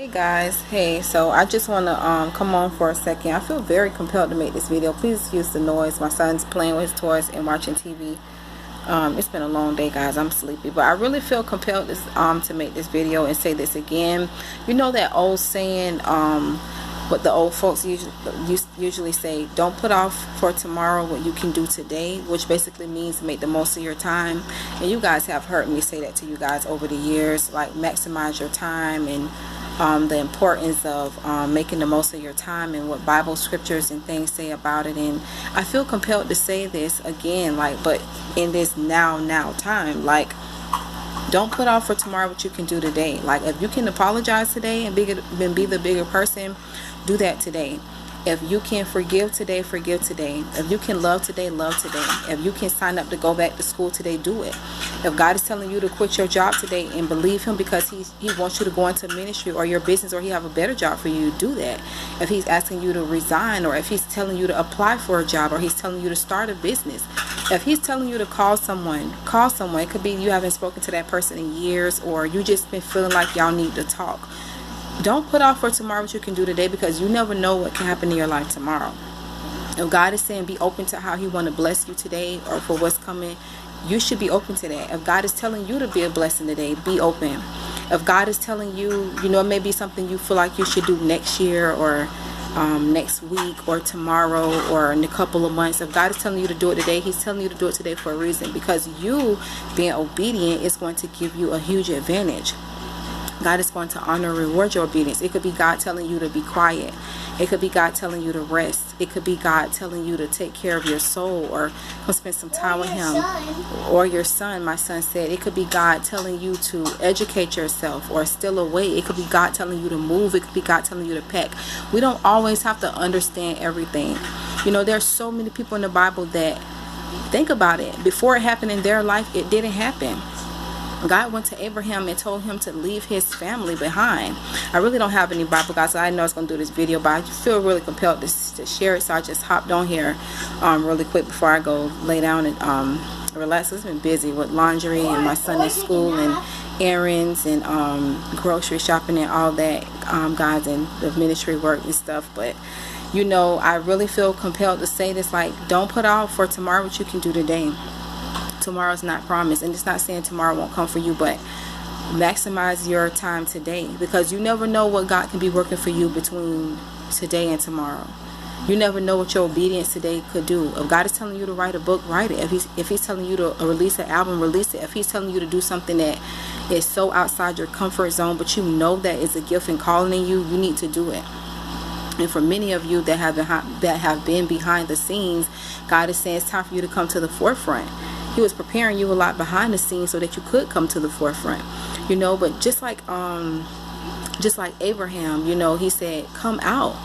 Hey guys, hey, so I just want to come on for a second. I feel very compelled to make this video. Please excuse the noise. My son's playing with his toys and watching TV. It's been a long day, guys. I'm sleepy, but I really feel compelled to make this video and say this again. You know that old saying, what the old folks usually say, don't put off for tomorrow what you can do today, which basically means make the most of your time. And you guys have heard me say that to you guys over the years, like maximize your time and the importance of making the most of your time and what Bible scriptures and things say about it. And I feel compelled to say this again, but in this now time, don't put off for tomorrow what you can do today. If you can apologize today and be the bigger person, do that today. If you can forgive today, forgive today. If you can love today, love today. If you can sign up to go back to school today, do it. If God is telling you to quit your job today and believe him because he wants you to go into ministry or your business, or he have a better job for you, do that. If he's asking you to resign, or if he's telling you to apply for a job, or he's telling you to start a business, if he's telling you to call someone, call someone. It could be you haven't spoken to that person in years, or you just been feeling like y'all need to talk. Don't put off for tomorrow what you can do today, because you never know what can happen in your life tomorrow. If God is saying be open to how he want to bless you today or for what's coming, you should be open to that. If God is telling you to be a blessing today, be open. If God is telling you, it may be something you feel like you should do next year, or next week, or tomorrow, or in a couple of months. If God is telling you to do it today, he's telling you to do it today for a reason, because you being obedient is going to give you a huge advantage. God is going to honor and reward your obedience. It could be God telling you to be quiet. It could be God telling you to rest. It could be God telling you to take care of your soul, or come spend some time with him. Or your son, my son said. It could be God telling you to educate yourself or still away. It could be God telling you to move. It could be God telling you to pack. We don't always have to understand everything. There's so many people in the Bible that, think about it, before it happened in their life, it didn't happen. God went to Abraham and told him to leave his family behind. I really don't have any Bible, guys, so I know I was going to do this video, but I feel really compelled to share it, so I just hopped on here really quick before I go lay down and relax. I've been busy with laundry and my son at school and errands and grocery shopping and all that, guys, and the ministry work and stuff. But I really feel compelled to say this, don't put off for tomorrow what you can do today. Tomorrow's not promised, and it's not saying tomorrow won't come for you, but maximize your time today, because you never know what God can be working for you between today and tomorrow. You never know what your obedience today could do. If God is telling you to write a book, write it. If he's telling you to release an album, release it. If he's telling you to do something that is so outside your comfort zone, but you know that is a gift and calling in you, you need to do it. And for many of you that have been behind the scenes, God is saying it's time for you to come to the forefront. He was preparing you a lot behind the scenes so that you could come to the forefront, but just like Abraham, he said, come out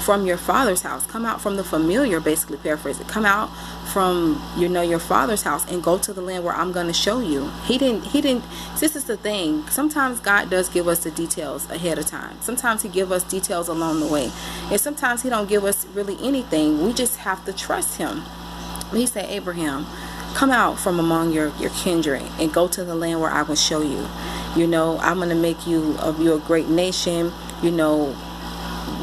from your father's house, come out from the familiar, basically paraphrase it, come out from, your father's house and go to the land where I'm going to show you. He didn't, this is the thing. Sometimes God does give us the details ahead of time. Sometimes he give us details along the way. And sometimes he don't give us really anything. We just have to trust him. He said, Abraham, come out from among your kindred and go to the land where I will show you. I'm going to make you a great nation.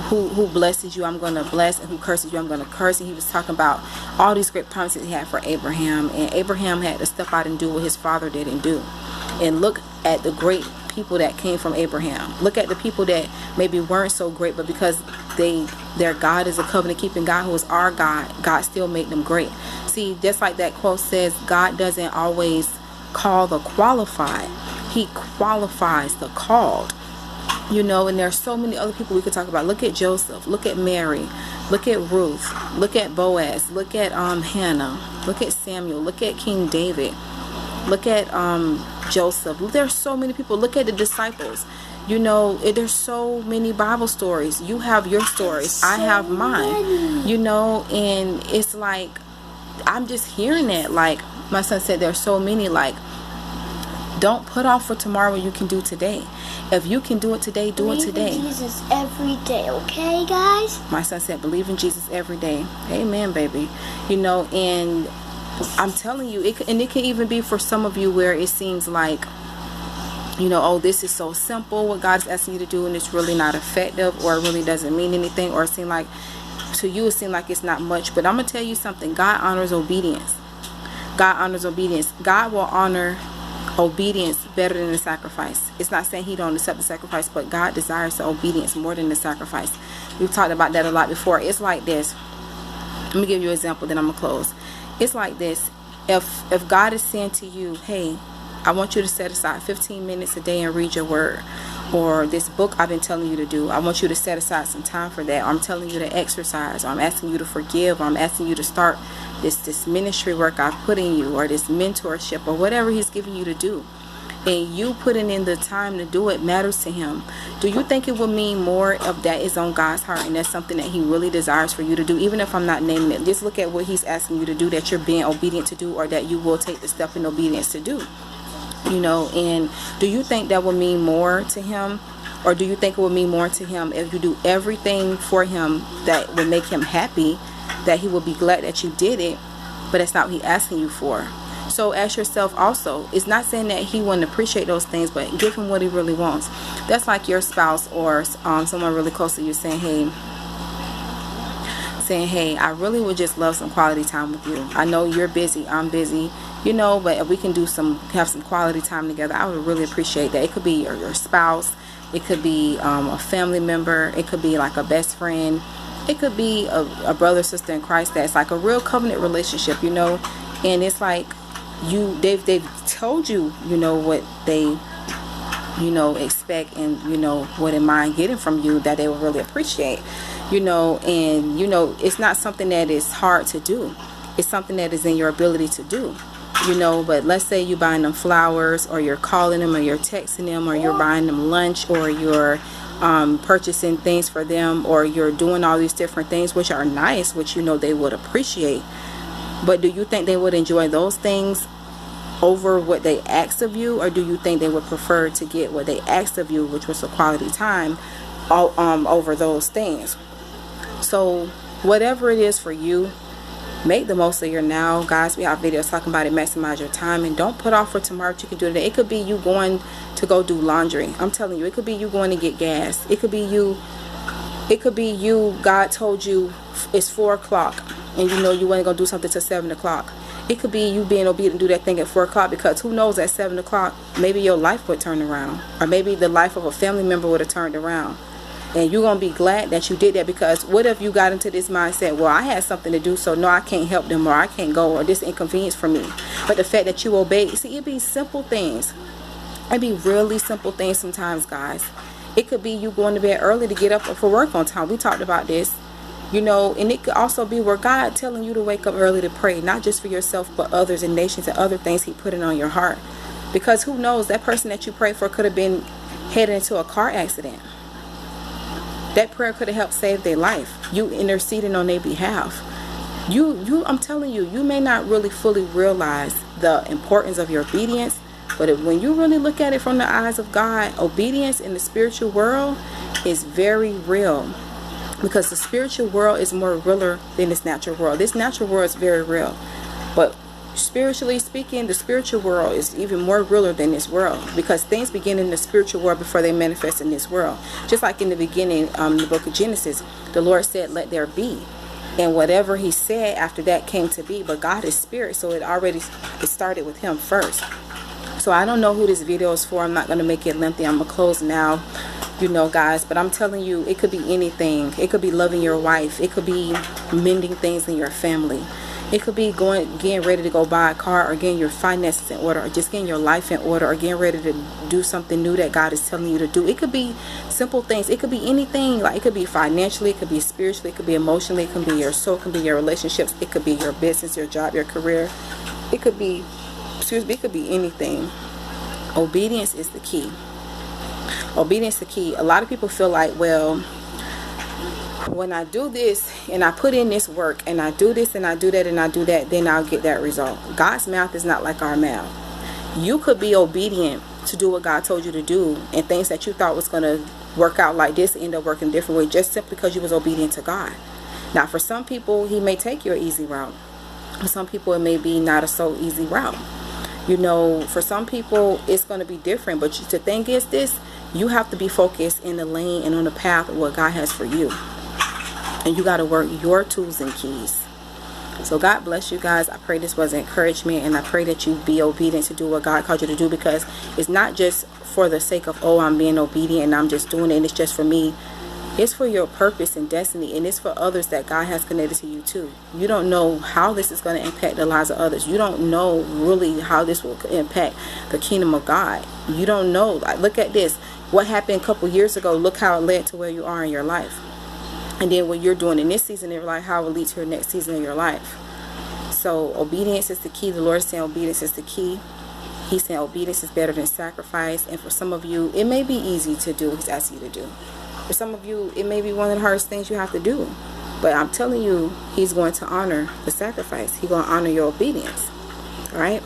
Who blesses you, I'm going to bless, and who curses you, I'm going to curse. And he was talking about all these great promises he had for Abraham. And Abraham had to step out and do what his father didn't do. And look at the great people that came from Abraham. Look at the people that maybe weren't so great, but because their God is a covenant keeping God who is our God, God still made them great. See, just like that quote says, God doesn't always call the qualified, he qualifies the called. And there's so many other people we could talk about. Look at Joseph, look at Mary, look at Ruth, look at Boaz, look at Hannah, look at Samuel, look at King David, look at Joseph. There's so many people. Look at the disciples. There's so many Bible stories. You have your stories, I have mine, and it's like, I'm just hearing that, my son said, there's so many, don't put off for tomorrow what you can do today. If you can do it today, do it today. Believe in Jesus every day, okay, guys? My son said, believe in Jesus every day. Amen, baby. And I'm telling you, it can even be for some of you where it seems like you know, oh, this is so simple what God is asking you to do, and it's really not effective, or it really doesn't mean anything, or it seems like to you it seems like it's not much. But I'm gonna tell you something. God honors obedience. God honors obedience. God will honor obedience better than the sacrifice. It's not saying he don't accept the sacrifice, but God desires the obedience more than the sacrifice. We've talked about that a lot before. It's like this. Let me give you an example, then I'm gonna close. It's like this. If God is saying to you, hey, I want you to set aside 15 minutes a day and read your word, or this book I've been telling you to do, I want you to set aside some time for that, or I'm telling you to exercise, or I'm asking you to forgive, or I'm asking you to start this ministry work I've put in you, or this mentorship, or whatever he's giving you to do, and you putting in the time to do it matters to him. Do you think it would mean more if that is on God's heart and that's something that he really desires for you to do? Even if I'm not naming it, just look at what he's asking you to do, that you're being obedient to do, or that you will take the step in obedience to do. You know, and do you think that would mean more to him, or do you think it would mean more to him if you do everything for him that would make him happy, that he will be glad that you did it, but that's not what he's asking you for? So ask yourself also, it's not saying that he wouldn't appreciate those things, but give him what he really wants. That's like your spouse or someone really close to you saying, hey, I really would just love some quality time with you. I know you're busy, I'm busy, you know, but if we can have some quality time together, I would really appreciate that. It could be your spouse, it could be a family member, it could be like a best friend, it could be a brother, sister in Christ that's like a real covenant relationship, you know, and it's like they've told you, you know, what they, you know, expect, and you know what in mind getting from you that they will really appreciate, you know. And you know, it's not something that is hard to do, it's something that is in your ability to do, you know. But let's say you're buying them flowers, or you're calling them, or you're texting them, or you're buying them lunch, or you're purchasing things for them, or you're doing all these different things which are nice, which you know they would appreciate. But do you think they would enjoy those things over what they asked of you, or do you think they would prefer to get what they asked of you, which was a quality time, over those things? So whatever it is for you, make the most of your now, guys. We have videos talking about it. Maximize your time, and don't put off for tomorrow what you can do today. It could be you going to go do laundry. I'm telling you, it could be you going to get gas. It could be you, God told you it's 4 o'clock and you know you want to go do something till 7 o'clock. It could be you being obedient to do that thing at 4 o'clock, because who knows, at 7 o'clock maybe your life would turn around, or maybe the life of a family member would have turned around, and you're gonna be glad that you did that. Because what if you got into this mindset, well, I had something to do, so no, I can't help them, or I can't go, or this inconvenience for me. But the fact that you obeyed, see, it'd be simple things. It'd be really simple things sometimes, guys. It could be you going to bed early to get up for work on time. We talked about this, you know. And it could also be where God telling you to wake up early to pray, not just for yourself, but others and nations and other things he put in on your heart. Because who knows, that person that you prayed for could have been headed into a car accident. That prayer could have helped save their life. You interceding on their behalf. I'm telling you, you may not really fully realize the importance of your obedience, but when you really look at it from the eyes of God, obedience in the spiritual world is very real. Because the spiritual world is more realer than this natural world. This natural world is very real, but spiritually speaking, the spiritual world is even more realer than this world, because things begin in the spiritual world before they manifest in this world. Just like in the beginning, the book of Genesis, the Lord said, let there be, and whatever he said after that came to be. But God is spirit, so it started with him first. So I don't know who this video is for. I'm not going to make it lengthy. I'm going to close now, you know, guys. But I'm telling you, it could be anything. It could be loving your wife. It could be mending things in your family. It could be getting ready to go buy a car, or getting your finances in order, or just getting your life in order, or getting ready to do something new that God is telling you to do. It could be simple things. It could be anything. Like, it could be financially, it could be spiritually, it could be emotionally, it could be your soul, it could be your relationships, it could be your business, your job, your career. It could be, it could be anything. Obedience is the key. Obedience is the key. A lot of people feel like, well, when I do this and I put in this work and I do this and I do that and I do that, then I'll get that result. God's mouth is not like our mouth. You could be obedient to do what God told you to do, and things that you thought was going to work out like this end up working a different way, just simply because you was obedient to God. Now, for some people, he may take you an easy route. For some people, it may be not a so easy route. You know, for some people, it's going to be different. But the thing is this, you have to be focused in the lane and on the path of what God has for you. And you got to work your tools and keys. So God bless you guys. I pray this was encouragement, and I pray that you be obedient to do what God called you to do, because it's not just for the sake of, oh, I'm being obedient and I'm just doing it and it's just for me. It's for your purpose and destiny, and it's for others that God has connected to you too. You don't know how this is going to impact the lives of others. You don't know really how this will impact the kingdom of God. You don't know. Like, look at this. What happened a couple years ago, look how it led to where you are in your life. And then what you're doing in this season of your life, how it will lead to your next season of your life. So obedience is the key. The Lord is saying obedience is the key. He's saying obedience is better than sacrifice. And for some of you, it may be easy to do what He's asking you to do. For some of you, it may be one of the hardest things you have to do. But I'm telling you, He's going to honor the sacrifice. He's going to honor your obedience. All right?